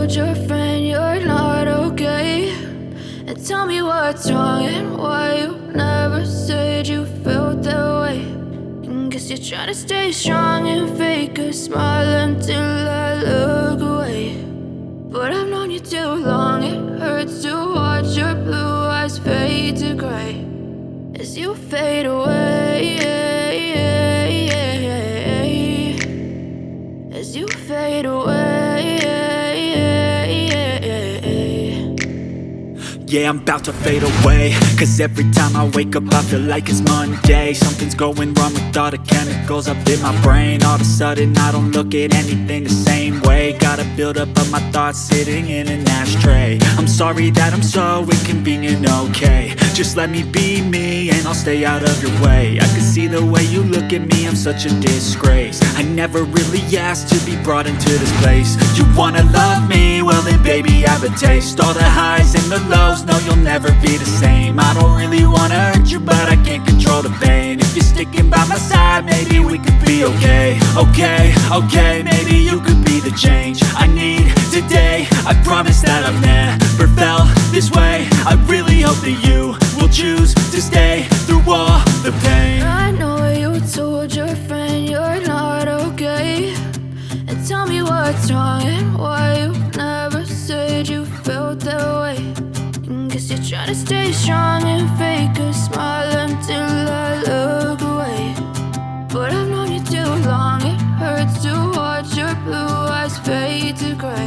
told your friend you're not okay, and tell me what's wrong and why you never said you felt that way. And guess you're trying to stay strong and fake a smile until I look away. But I've known you too long, it hurts to watch your blue eyes fade to gray as you fade away, as you fade away. Yeah, I'm about to fade away, cause every time I wake up I feel like it's Monday. Something's going wrong with all the chemicals up in my brain. All of a sudden I don't look at anything the same way. Got a buildup of my thoughts sitting in an ashtray. I'm sorry that I'm so inconvenient, okay. Just let me be me and I'll stay out of your way. I can see the way you look at me, I'm such a disgrace. I never really asked to be brought into this place. You wanna love me? Well then baby have a taste. All the highs and the lows, no you'll never be the same. I don't really wanna hurt you but I can't control the pain. If you're sticking by my side maybe we could be okay. Okay, maybe you could be the change I need today. I promise that I've never felt this way. I really hope that you will choose to stay through all the pain. I know you told your friend you're not okay, and tell me what's wrong and why you never said you felt that way. And guess you're trying to stay strong and fake a smile until I look away. But I've known you too long, it hurts to watch your blue eyes fade to gray